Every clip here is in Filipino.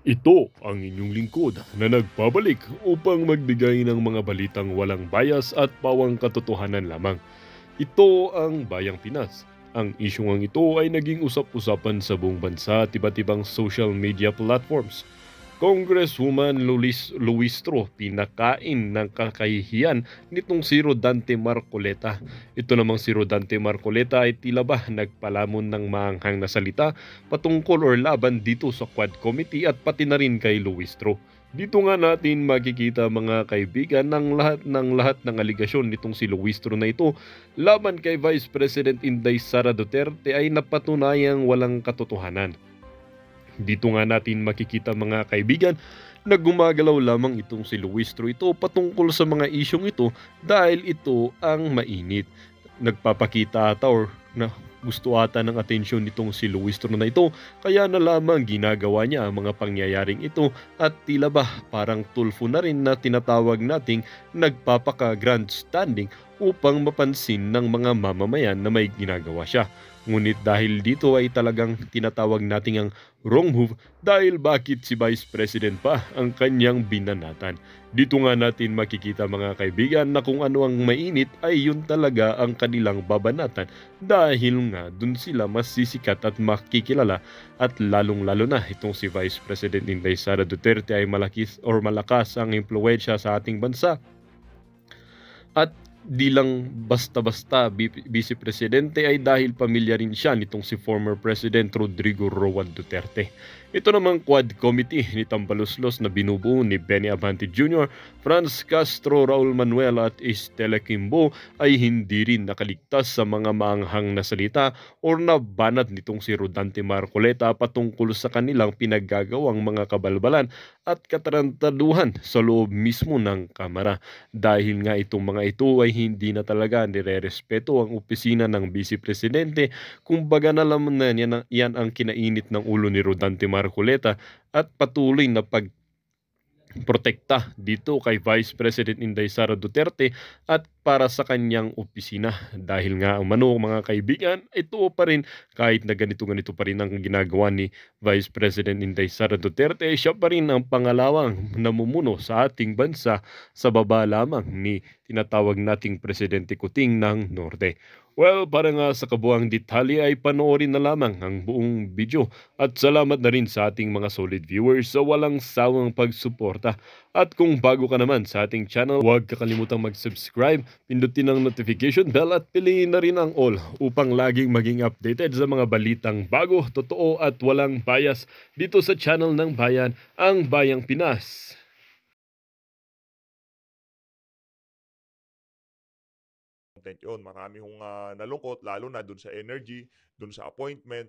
Ito ang inyong lingkod na nagbabalik upang magbigay ng mga balitang walang bias at pawang katotohanan lamang. Ito ang Bayang Pinas. Ang isyong ito ay naging usap-usapan sa buong bansa at iba't ibang social media platforms. Congresswoman Luistro pinakain ng kakahihiyan nitong si Rodante Marcoleta. Ito namang si Rodante Marcoleta ay tila ba nagpalamon ng maanghang na salita patungkol or laban dito sa Quad Committee at pati na rin kay Luistro. Dito nga natin makikita mga kaibigan ng lahat ng aligasyon nitong si Luistro na ito laban kay Vice President Inday Sara Duterte ay napatunayang walang katotohanan. Dito nga natin makikita mga kaibigan na gumagalaw lamang itong si Luistro ito patungkol sa mga isyong ito dahil ito ang mainit. Nagpapakita ata or na gusto ata ng atensyon nitong si Luistro na ito kaya na lamang ginagawa niya ang mga pangyayaring ito at tila ba parang tulfo na rin na tinatawag nating nagpapaka-grandstanding upang mapansin ng mga mamamayan na may ginagawa siya. Ngunit dahil dito ay talagang tinatawag nating ang wrong move dahil bakit si Vice President pa ang kanyang binanatan. Dito nga natin makikita mga kaibigan na kung ano ang mainit ay yun talaga ang kanilang babanatan dahil nga dun sila masisikat at makikilala at lalong-lalo na itong si Vice President Inday Sara Duterte ay malakas ang impluwensya sa ating bansa. At di lang basta-basta Vice Presidente ay dahil pamilya rin siya nitong si former President Rodrigo Roa Duterte. Ito namang Quad Committee ni Tambaluslos na binubuo ni Benny Abante Jr., Franz Castro, Raul Manuel at Estela Quimbo ay hindi rin nakaligtas sa mga maanghang na salita o nabanat nitong si Rodante Marcoleta patungkol sa kanilang pinaggagawang mga kabalbalan at katarantaduhan sa loob mismo ng Kamara. Dahil nga itong mga ito ay hindi na talaga nire-respeto ang opisina ng Vice Presidente, kumbaga na naman na yan ang kinainit ng ulo ni Rodante Marcoleta at patuloy na protekta dito kay Vice President Inday Sara Duterte at para sa kanyang opisina. Dahil nga ang mano mga kaibigan, ito pa rin kahit na ganito-ganito pa rin ang ginagawa ni Vice President Inday Sara Duterte, siya pa rin ang pangalawang namumuno sa ating bansa sa baba lamang ni tinatawag nating Presidente Kuting ng Norte. Well, para nga sa kabuang detalye ay panoorin na lamang ang buong video at salamat na rin sa ating mga solid viewers sa walang sawang pagsuporta. At kung bago ka naman sa ating channel, huwag kakalimutang mag-subscribe, pindutin ang notification bell at piliin na rin ang all upang laging maging updated sa mga balitang bago, totoo at walang bias dito sa channel ng Bayan, ang Bayang Pinas. Content yun. Marami hong nalungkot, lalo na dun sa energy, dun sa appointment,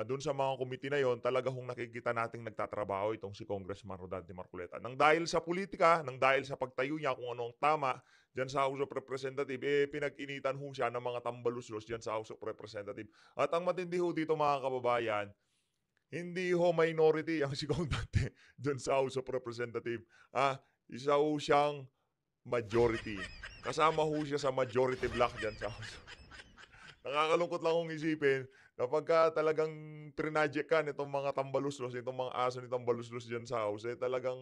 dun sa mga committee na yon, talaga hong nakikita nating nagtatrabaho itong si Congressman Rodante Marcoleta. Nang dahil sa politika, nang dahil sa pagtayo niya kung ano ang tama dyan sa House of Representative, pinag-initan ho siya ng mga tambaluslos dyan sa House of Representative. At ang matindi ho dito mga kababayan, hindi ho minority ang si Congressman dyan sa House of Representative. Isa ho siyang majority. Kasama ho siya sa majority block dyan sa House. Nakakalungkot lang kong isipin kapag talagang trinadyak ka nitong mga tambaluslos, itong mga aso ni tambaluslos dyan sa house, talagang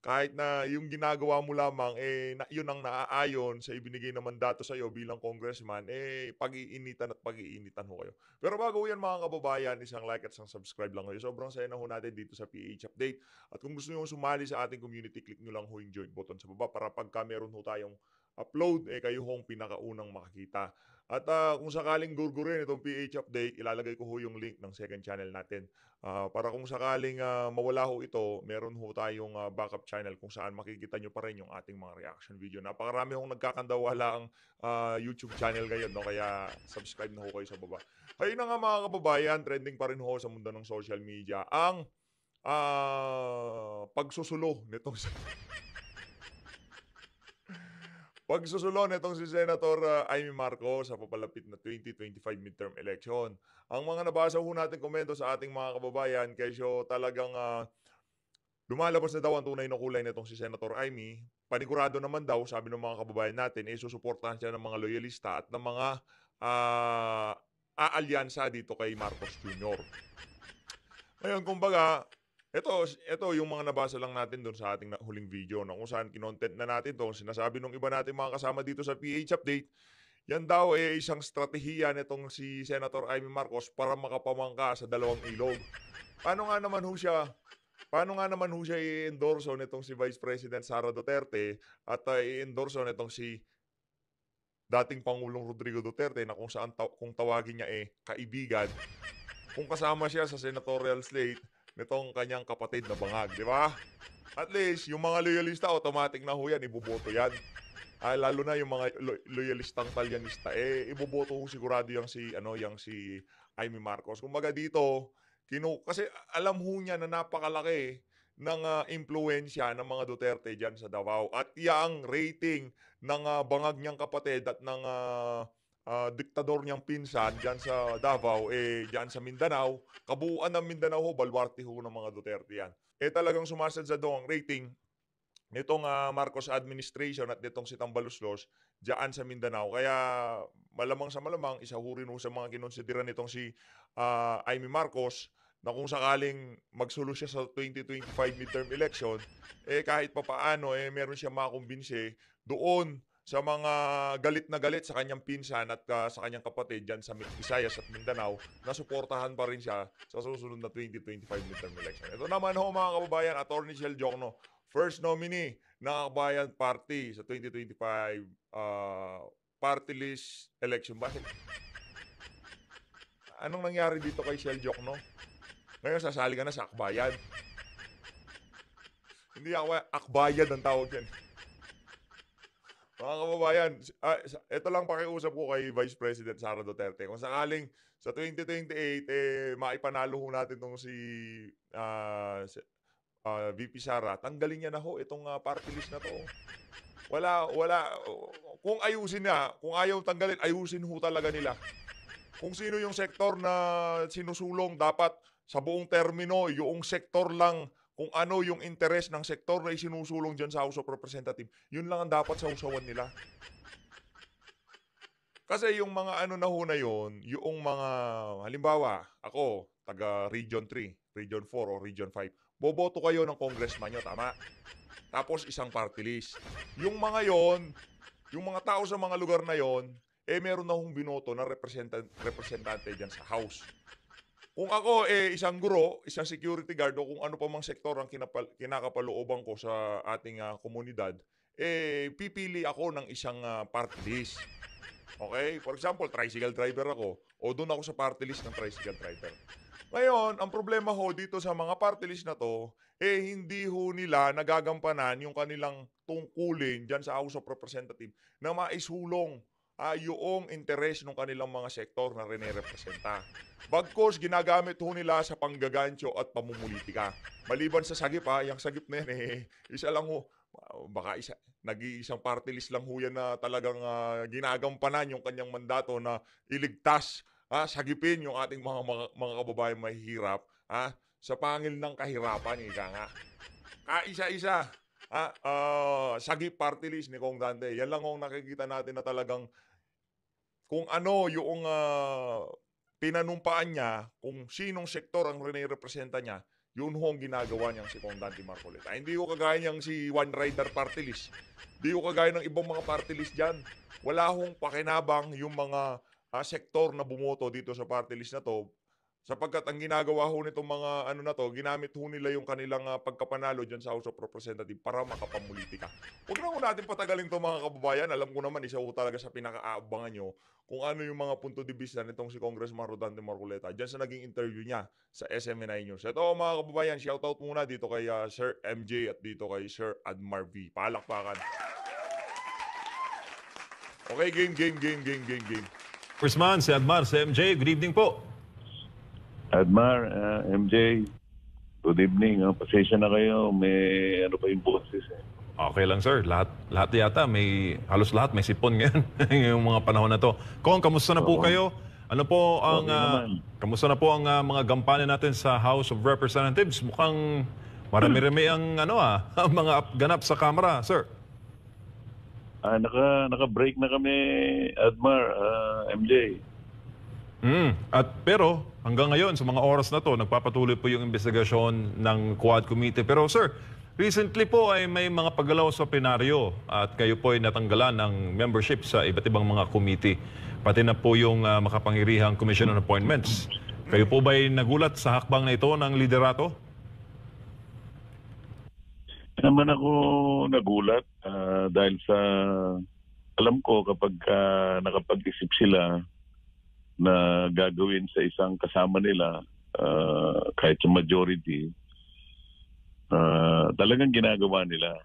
kahit na yung ginagawa mo lamang, yun ang naaayon sa ibinigay na mandato sa iyo bilang congressman, pag-iinitan at pag-iinitan ho kayo. Pero bago yan mga kababayan, isang like at isang subscribe lang kayo. Sobrang saya na ho natin dito sa PH Update. At kung gusto nyo sumali sa ating community, click nyo lang ho yung join button sa baba para pagka meron ho tayong upload, kayo hong pinakaunang makakita. At kung sakaling gurgurin itong PH Update, ilalagay ko ho yung link ng second channel natin. Para kung sakaling mawala ho ito, meron ho tayong backup channel kung saan makikita nyo pa rin yung ating mga reaction video. Napakarami hong nagkakandawala ang YouTube channel ngayon, no? Kaya subscribe na ho kayo sa baba. Ayun na nga mga kababayan, trending pa rin ho sa mundo ng social media ang pagsusulo nitong pagsusulong nitong si Senator Amy Marcos sa papalapit na 2025 midterm election. Ang mga nabasa ho natin komento sa ating mga kababayan, kesyo talagang lumalabas na daw ang tunay na kulay nitong si Senator Amy. Panigurado naman daw, sabi ng mga kababayan natin, susuportahan siya ng mga loyalista at ng mga aalyansa dito kay Marcos Jr. Ngayon, kumbaga, Ito yung mga nabasa lang natin doon sa ating huling video na kung saan kinontent na natin 'to. Sinasabi nung iba nating mga kasama dito sa PH Update, yan daw, isang estratehiya nitong si Senator Amy Marcos para makapamangka sa dalawang ilog. Paano nga naman ho siya paano nga naman ho siya i-endorso nitong si Vice President Sara Duterte at, i-endorso nitong si dating Pangulong Rodrigo Duterte na kung saan kung tawagin niya, kaibigan, kung kasama siya sa senatorial slate nitong kanyang kapatid na bangag, 'di ba? At least yung mga loyalista automatic na ho yan, iboboto yan. Lalo na yung mga loyalistang Talyanista, iboboto ho sigurado yang si Amy Marcos. Kumbaga dito, kasi alam ho niya na napakalaki ng impluwensya ng mga Duterte diyan sa Davao. At yang rating ng bangag niyang kapatid at ng diktador niyang pinsan diyan sa Davao, diyan sa Mindanao, kabuuan ng Mindanao ho, baluarte ho ng mga Duterte yan. Talagang sumasadsa daw ang rating nitong Marcos administration at nitong si Tambaluslos diyan sa Mindanao. Kaya malamang sa malamang, isa ho rin ho sa mga kinonsidera nitong si Amy Marcos na kung sakaling magsulo siya sa 2025 midterm election, kahit papaano, meron siya makumbinse doon sa mga galit na galit sa kanyang pinsan at sa kanyang kapatid dyan sa Visayas at Mindanao na suportahan pa rin siya sa susunod na 2025 midterm election. Ito naman ho mga kababayan, Attorney Shell Jokno, first nominee ng Akbayan Party sa 2025 party list election. Bakit? Anong nangyari dito kay Shell Jokno? Ngayon sasali ka na sa Akbayan. Hindi Akbayan ang tawag yan. Mga kababayan, ito lang pakiusap ko kay Vice President Sara Duterte. Kung sakaling sa 2028, maipanalo ho natin itong si VP Sara, tanggalin niya na ho itong party list na to. Wala, kung ayusin na, kung ayaw tanggalin, ayusin ho talaga nila. Kung sino yung sektor na sinusulong, dapat sa buong termino, yung sektor lang, kung ano yung interes ng sektor na isinusulong dyan sa House of Representatives, yun lang ang dapat sa usawan nila. Kasi yung mga ano na ho na yun, yung mga, halimbawa, ako, taga Region 3, Region 4 o Region 5, boboto kayo ng congressman nyo, tama? Tapos isang party list. Yung mga yon, yung mga tao sa mga lugar na yon, meron na hong binoto na representante dyan sa House. Kung ako isang guro, isang security guard o kung ano pa mang sektor ang kinakapalooban ko sa ating komunidad, pipili ako ng isang party list. Okay? For example, tricycle driver ako o doon ako sa party list ng tricycle driver. Ngayon, ang problema ho dito sa mga party list na to, hindi ho nila nagagampanan yung kanilang tungkulin dyan sa House of Representatives na maisulong yung interes ng kanilang mga sektor na rene-representa. Bagkos, ginagamit ho nila sa panggagancho at pamumulitika. Maliban sa sagip yung sagip na yan isa lang ho, baka nag-iisang party list lang ho yan na talagang ginagampanan yung kanyang mandato na iligtas, sagipin yung ating mga kababayan mahihirap sa pangil ng kahirapan, ika nga. Isa-isa, sagip party list ni Kong Dante. Yan lang ang nakikita natin na talagang kung ano yung pinanumpaan niya, kung sinong sektor ang rene-representa niya, yun ho ang ginagawa niyang si Kong Dante Marcoleta. Hindi ko kagaya niyang si One Rider Party List. Hindi ko kagaya ng ibang mga party list dyan. Wala hong pakinabang yung mga sektor na bumoto dito sa party list na to. Sapagkat ang ginagawa ho nitong mga ano na to, ginamit ho nila yung kanilang pagkapanalo dyan sa House of Representatives para makapamulitika. Huwag na ho natin patagalin to mga kababayan. Alam ko naman, isa ho talaga sa pinaka-aabangan nyo kung ano yung mga punto de vista nitong si Congressman Rodante Marcoleta dyan sa naging interview niya sa SMNI News. Ito mga kababayan, shoutout muna dito kay Sir MJ at dito kay Sir Admar V. Palakpakan. Okay, game. Congressman, si Admar, si MJ, good evening po. Admar, MJ, good evening. Pasensya na kayo, may ano pa yung boses Okay lang sir, lahat yata, halos lahat may sipon ngayon, ngayong mga panahon na to. Kong, kamusta na po kayo? Ano po ang, kamusta na po ang mga gampanin natin sa House of Representatives? Mukhang marami-rami ang ang mga ganap sa Kamara, sir. Naka-break na kami, Admar, MJ. Pero hanggang ngayon sa mga oras na to nagpapatuloy po yung investigasyon ng Quad Committee. Pero sir, recently po ay may mga paggalaw sa plenaryo at kayo po ay natanggalan ng membership sa iba't ibang mga committee. Pati na po yung makapangyarihang Commission on Appointments. Kayo po ba ay nagulat sa hakbang na ito ng liderato? Naman ako nagulat dahil sa alam ko kapag nakapag-isip sila na gagawin sa isang kasama nila kahit sa majority, talagang ginagawa nila.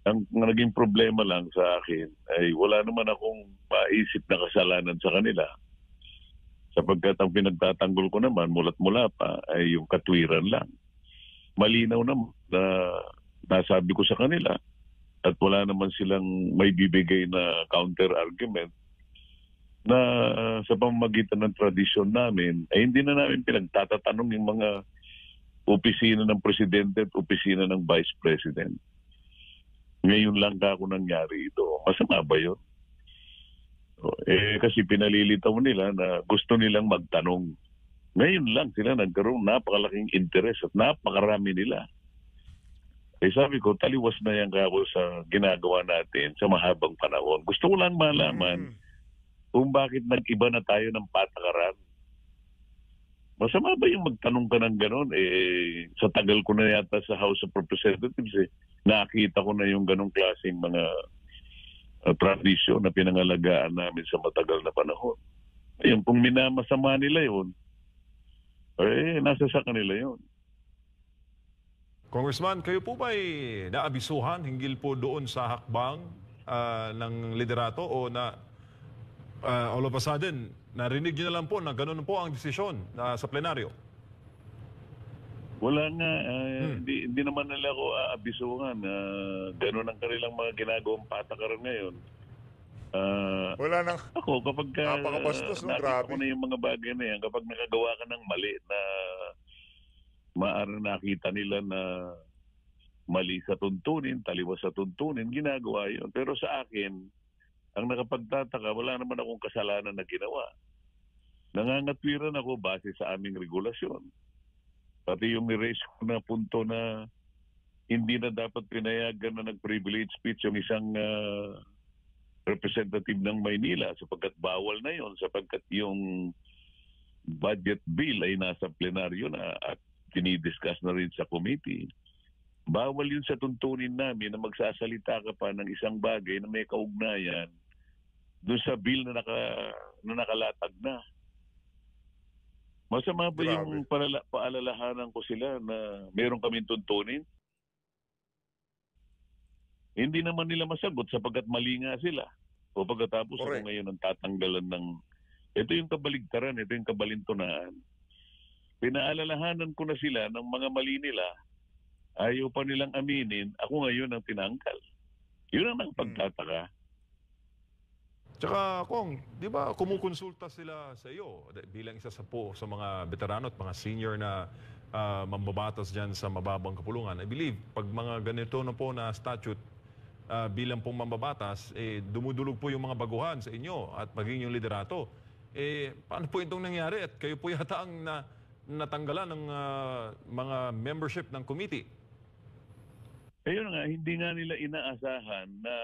Ang naging problema lang sa akin ay wala naman akong maisip na kasalanan sa kanila. Sapagkat ang pinagtatanggol ko naman mulat-mula pa ay yung katwiran lang. Malinaw naman na nasabi ko sa kanila at wala naman silang may bibigay na counter-argument na sa pamamagitan ng tradisyon namin, ay hindi na namin pinagtatatanong yung mga opisina ng presidente at opisina ng vice president. Ngayon lang ako nangyari ito. Masama ba yun? Kasi pinalilitaw nila na gusto nilang magtanong. Ngayon lang sila nagkaroon napakalaking interes at napakarami nila. Sabi ko, taliwas na yan ako sa ginagawa natin sa mahabang panahon. Gusto ko lang malaman kung bakit nag-iba na tayo ng patakaran. Masama ba yung magtanong ka ng gano'n? Sa tagal ko na yata sa House of Representatives, nakita ko na yung ganong klaseng mga tradisyon na pinangalagaan namin sa matagal na panahon. Ayun, kung minamasama nila yun, nasa sa kanila yun. Congressman, kayo po ba ay naabisuhan hinggil po doon sa hakbang ng liderato o na all of a sudden, narinig nyo na lang po na gano'n po ang desisyon sa plenaryo? Wala nga. Hindi naman nila ako aabisuhan. Gano'n ang kanilang mga ginagawang patakaran ngayon. Wala nang Ako, kapag napakabastos, no? nakita Grabe. ko na yung mga bagay na yan, kapag nakagawa ka ng mali na maaari nakita nila na mali sa tuntunin, taliwas sa tuntunin, ginagawa yun. Pero sa akin, ang nakapagtataka, wala naman akong kasalanan na ginawa. Nangangatwiran ako base sa aming regulasyon. Pati yung ni-raise ko na punto na hindi na dapat pinayagan na nag-privilege speech yung isang representative ng Maynila sapagkat bawal na yon, sapagkat yung budget bill ay nasa plenaryo na at dinidiscuss na rin sa committee. Bawal yun sa tuntunin namin na magsasalita ka pa ng isang bagay na may kaugnayan doon sa bill na nakalatag na. Masama ba yung paalalahanan ko sila na meron kaming tuntunin? Hindi naman nila masagot sapagkat mali nga sila. O pagkatapos ako ngayon ang tatanggalan ng... Ito yung kabaligtaran, ito yung kabalintunaan. Pinaalalahanan ko na sila ng mga mali nila, ayaw pa nilang aminin, ako ngayon ang tinangkal. Yun ang pagtataka. Tsaka, Kong, di ba kumukonsulta sila sa iyo bilang isa sa mga veterano at mga senior na mambabatas dyan sa mababang kapulungan? I believe, pag mga ganito na po na statute bilang pong mambabatas, dumudulog po yung mga baguhan sa inyo at maging yung liderato. Paano po itong nangyari? At kayo po yata ang natanggalan ng mga membership ng committee. Ayun nga, hindi nga nila inaasahan na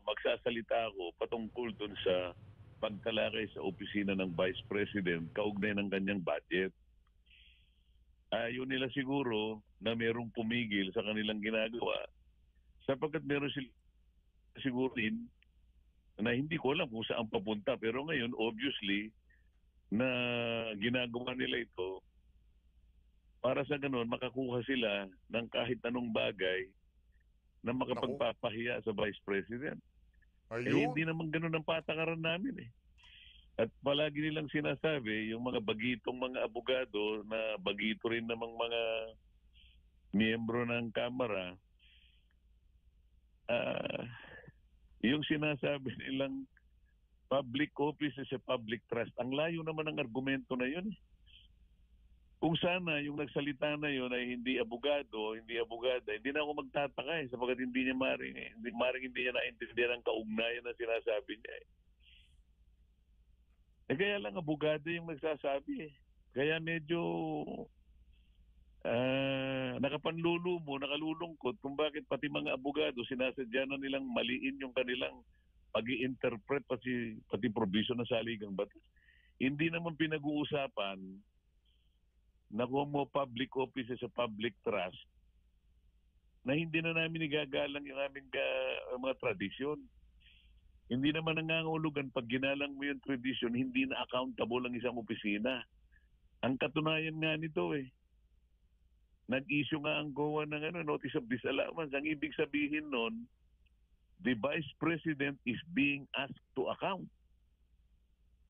magsasalita ako patungkol dun sa pagtalakay sa opisina ng Vice President kaugnay ng kanyang budget. Ayaw nila siguro na merong pumigil sa kanilang ginagawa sapagkat meron sila siguro din na hindi ko alam kung saan papunta. Pero ngayon, obviously, na ginagawa nila ito para sa ganun, makakuha sila ng kahit anong bagay na makapagpapahiya sa Vice President. Hindi naman ganun ang patakaran namin . At palagi nilang sinasabi, yung mga bagitong mga abogado na bagito rin namang mga miyembro ng Kamara, yung sinasabi nilang public office is a public trust. Ang layo naman ng argumento na yun . Kung sana yung nagsalita na yun ay hindi abogado, hindi abogada, hindi na ako magtataka sapagkat hindi niya maring hindi niya naintindihan ang kaugnayan na sinasabi niya . Kaya lang abogado yung nagsasabi eh. Kaya medyo nakapanlulo mo, nakalulungkot kung bakit pati mga abogado sinasadya na nilang maliin yung kanilang pag-i-interpret pati provision ng saligang batas. Hindi naman pinag-uusapan na kung mo public offices sa public trust na hindi na namin igagalang yung aming mga tradisyon. Hindi naman nangangahulugan pag ginalang mo yung tradisyon, hindi na accountable ang isang opisina. Ang katunayan nga nito nag-issue nga ang COA ng notice of disallowance. Ang ibig sabihin nun, the Vice President is being asked to account.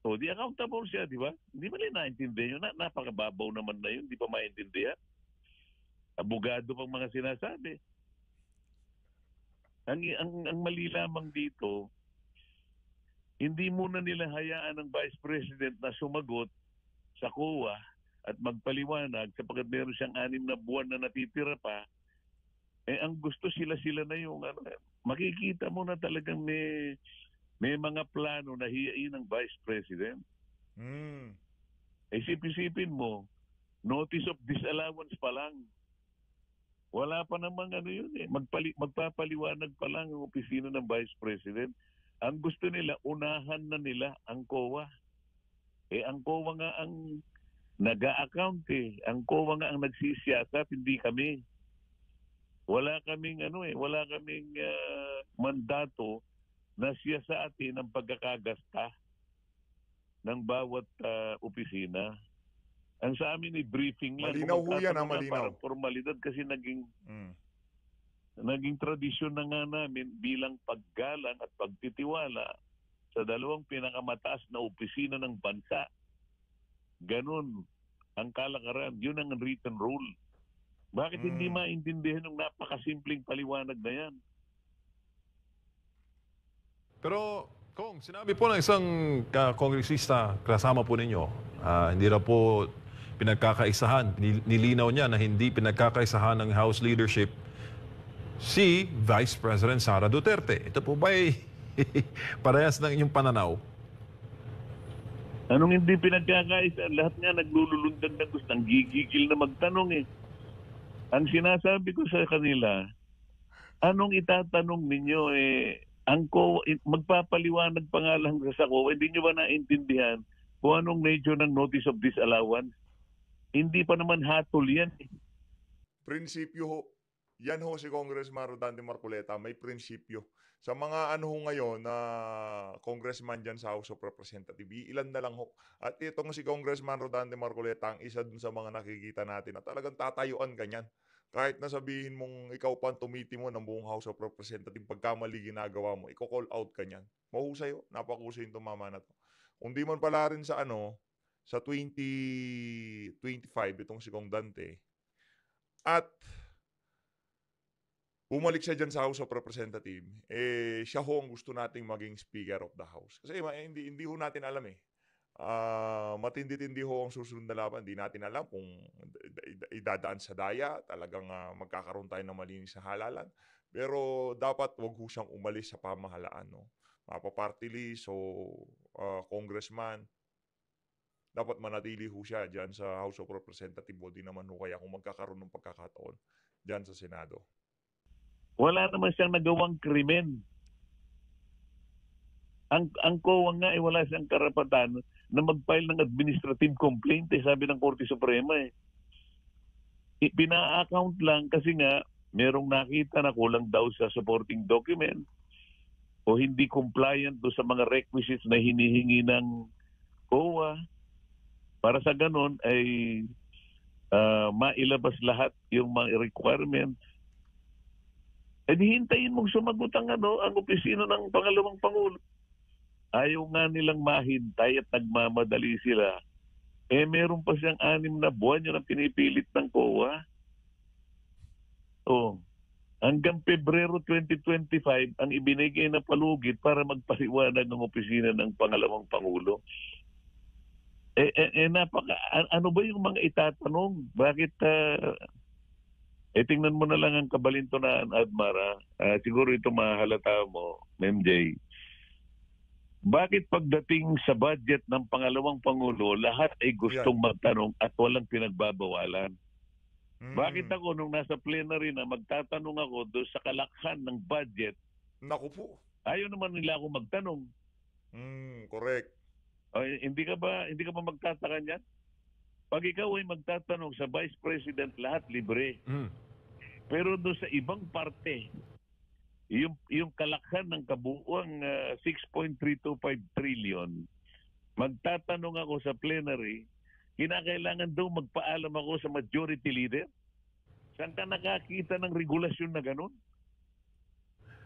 So, di accountable siya, di ba? Hindi mo rin naintindihan yun. Napakababaw naman na yun. Di pa maintindihan. Abogado pang mga sinasabi. Ang mali lamang dito, hindi muna nila hayaan ng Vice President na sumagot sa COA at magpaliwanag sapagkat meron siyang 6 na buwan na natitira pa. Ang gusto sila na yung makikita mo na talagang may mga plano na hiyain ng Vice President. Isip-isipin mo, notice of disallowance pa lang. Wala pa namang yun eh. Magpapaliwanag pa lang ang opisina ng Vice President. Ang gusto nila, unahan na nila ang COA. Ang COA nga ang nag-a-account eh. Ang COA nga ang nagsisiyasat, hindi kami. Wala kaming mandato na siya sa atin ang pagkakagasta ng bawat opisina. Ang sa amin ay briefing lang. Malinaw ho yan, malinaw. Parang formalidad kasi naging tradisyon na nga namin bilang paggalang at pagtitiwala sa dalawang pinakamataas na opisina ng bansa. Ganun ang kalakaran. Yun ang written rule. Bakit hindi maintindihan ng napakasimpleng paliwanag na yan? Pero, Kong, sinabi po ng isang kongresista kasama po ninyo, hindi na po pinagkakaisahan. Nilinaw niya na hindi pinagkakaisahan ng House leadership si Vice President Sara Duterte. Ito po ba ay parehas ng inyong pananaw? Anong hindi pinagkakaisa? Lahat nga naglululundag na gusto. Ang gigigil na magtanong eh. Ang sinasabi ko sa kanila, anong itatanong ninyo ang COA, magpapaliwanag pa nga lang sa COA, hindi nyo ba naintindihan kung anong nature ng notice of disallowance? Hindi pa naman hatol yan eh. Prinsipyo ho. Yan ho si Congressman Rodante Marcoleta, may prinsipyo. Sa mga ngayon na congressman dyan sa House of Representatives, ilan na lang ho. At itong si Congressman Rodante Marcoleta, ang isa dun sa mga nakikita natin na talagang tatayuan ganyan. Kahit na sabihin mong ikaw pa tumiti mo ng buong House of Representatives, pagkamali ginagawa mo, i-call out kanyan. Mahusay ho, napakahusay yung tumama na to. Kung di man pala rin sa sa 2025, itong si Kong Dante, at bumalik siya dyan sa House of Representatives, siya ho ang gusto nating maging Speaker of the House. Kasi hindi ho natin alam eh. Matindi-tindi ho ang susunod na laban. Hindi natin alam kung idadaan sa daya, talagang magkakaroon tayo ng malinis na halalan. Pero dapat wag ho siyang umalis sa pamahalaan. No? Mapaparty list o congressman, dapat manatili ho siya dyan sa House of Representatives. O di naman ho kaya kung magkakaroon ng pagkakataon dyan sa Senado. Wala naman siyang nagawang krimen. Ang COA nga wala siyang karapatan na mag-file ng administrative complaint sabi ng Korte Suprema Pina-account lang kasi nga merong nakita na kulang daw sa supporting document o hindi compliant do sa mga requisites na hinihingi ng COA. Para sa ganon ay mailabas lahat yung mga requirements. Hintayin mong sumagot ang opisina ng pangalawang Pangulo. Ayaw nga nilang mahintay at nagmamadali sila. Meron pa siyang 6 na buwan yun ang pinipilit ng COA. Hanggang Pebrero 2025 ang ibinigay na palugit para magpaliwanag ng opisina ng pangalawang Pangulo. Ano ba yung mga itatanong? Bakit tingnan mo na lang ang kabalintunaan, Admara. Siguro ito mahalata mo, MJ. Bakit pagdating sa budget ng pangalawang Pangulo, lahat ay gustong magtanong at walang pinagbabawalan? Bakit ako nung nasa plenary na magtatanong ako doon sa kalakhan ng budget, Naku po. ayaw naman nila ako magtanong. Correct. O, hindi ka ba magtataka niyan? Pag ikaw ay magtatanong sa Vice President, lahat libre. Pero doon sa ibang parte, yung kalakhan ng kabuuang 6.325 trillion, magtatanong ako sa plenary, kinakailangan daw magpaalam ako sa majority leader? Saan ka nakakita ng regulasyon na ganun?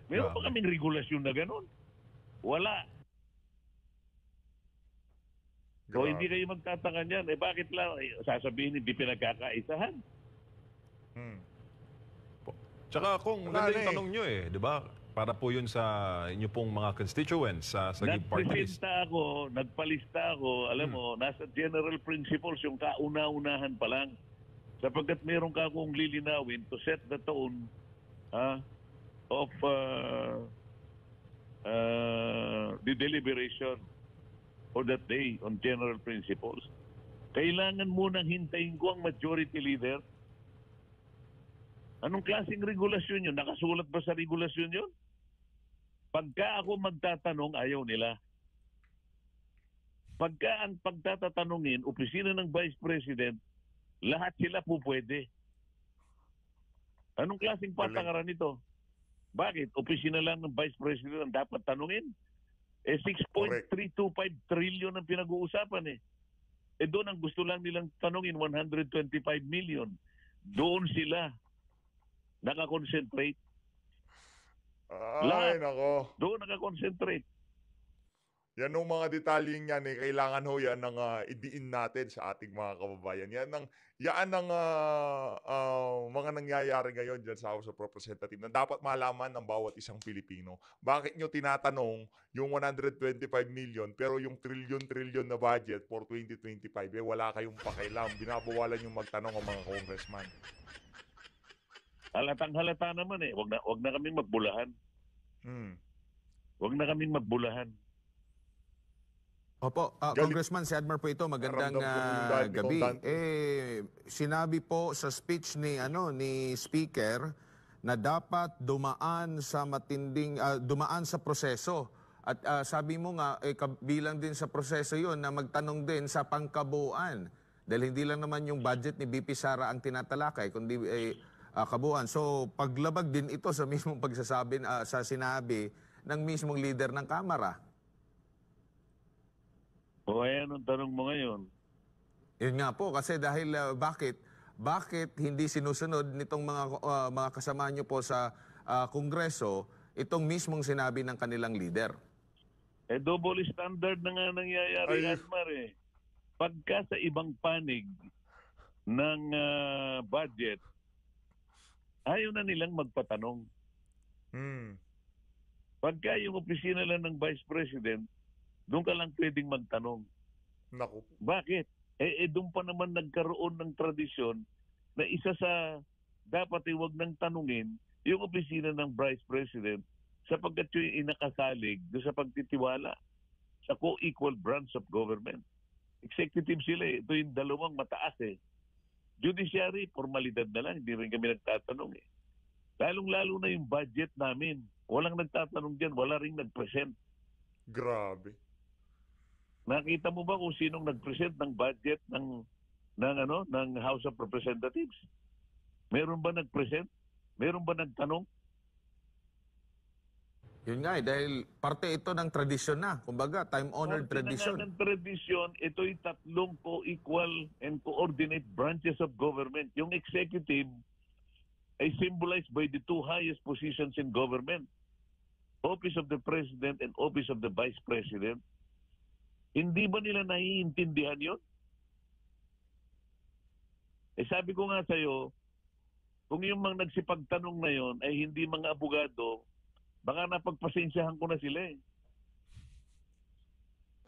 Meron pa kaming regulasyon na ganun? Wala. So hindi kayo magtataka niyan. Bakit lang? Sasabihin hindi pinagkakaisahan. Tsaka kung ganda yung tanong nyo di ba? Para po yun sa inyo pong mga constituents sa party list. Nagpalista ako, alam mo, nasa general principles yung kauna-unahan pa lang. Sapagkat meron ka akong lilinawin to set the tone of the deliberation for that day on general principles. Kailangan munang hintayin ko ang majority leader. Anong klaseng regulasyon yun? Nakasulat ba sa regulasyon yun? Pagka ako magtatanong, ayaw nila. Pagka ang pagtatatanungin, opisina ng Vice President, lahat sila po pwede. Anong klaseng patakaran ito? Bakit? Opisina lang ng Vice President ang dapat tanungin? 6.325 trillion ang pinag-uusapan doon ang gusto lang nilang tanungin, 125 million. Doon sila nakakonsentrate. Ay, nako. Doon nakakonsentrate. Yan ng mga detalyeng yan, kailangan ho yan ng idiin natin sa ating mga kababayan. Yan ang mga nangyayari ngayon dyan sa House of Representatives na dapat malaman ng bawat isang Pilipino. Bakit nyo tinatanong yung 125 million pero yung trillion na budget for 2025, wala kayong pakialam. Binabawalan yung magtanong ang mga congressman. Halatang-halata naman Wag na kaming magbulahan. Wag na kaming magbulahan. Opo, Congressman, si Admar po ito. Magandang gabi. Sinabi po sa speech ni Speaker na dapat dumaan sa proseso. At sabi mo nga, kabilang din sa proseso yun na magtanong din sa pangkabuuan. Dahil hindi lang naman yung budget ni BP Sara ang tinatalakay, kundi kabuuan. So, paglabag din ito sa mismong pagsasabi, sa sinabi ng mismong leader ng Kamara. O ayan ang tanong mo ngayon. Yun nga po, kasi dahil bakit hindi sinusunod nitong mga kasama nyo po sa Kongreso itong mismong sinabi ng kanilang leader? Double standard na nga nangyayari, Admar Pagka sa ibang panig ng budget, ayaw na nilang magpatanong. Pagka yung opisina lang ng Vice President, doon ka lang pwedeng magtanong. Naku. Bakit? Doon pa naman nagkaroon ng tradisyon na isa sa dapat huwag nang tanungin yung opisina ng Vice President sapagkat yung inakasalig doon sa pagtitiwala sa co-equal branch of government. Executive sila Ito yung dalawang mataas Judiciary, formalidad na lang. Hindi rin kami nagtatanong Lalong-lalo na yung budget namin. Walang nagtatanong dyan. Wala rin nag-present. Grabe. Nakita mo ba kung sinong nag-present ng budget ng House of Representatives? Meron ba nag-present? Meron ba nagtanong? Yun nga dahil parte ito ng tradisyon na. Kumbaga, time-honored tradition. Parte ng tradisyon, ito'y tatlong co-equal and coordinate branches of government. Yung executive ay symbolized by the two highest positions in government. Office of the President and Office of the Vice President. Hindi ba nila naiintindihan yun? Sabi ko nga sa'yo, kung yung mga nagsipagtanong na yon ay hindi mga abogado, baka napagpasensyahan ko na sila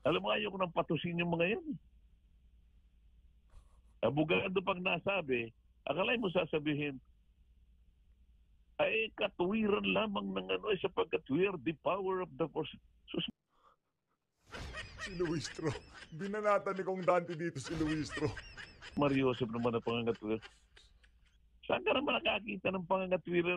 Alam mo, ayaw ko nang patusin yung mga yan. Abogado pag nasabi, akalay mo sasabihin, ay katuwiran lamang ng sapagkat we are the power of the force. Si Luistro. Binanatan ni Kong Dante dito si Luistro. Mario Joseph naman ang pangangatwira. Saan ka naman nakakita ng pangangatwira?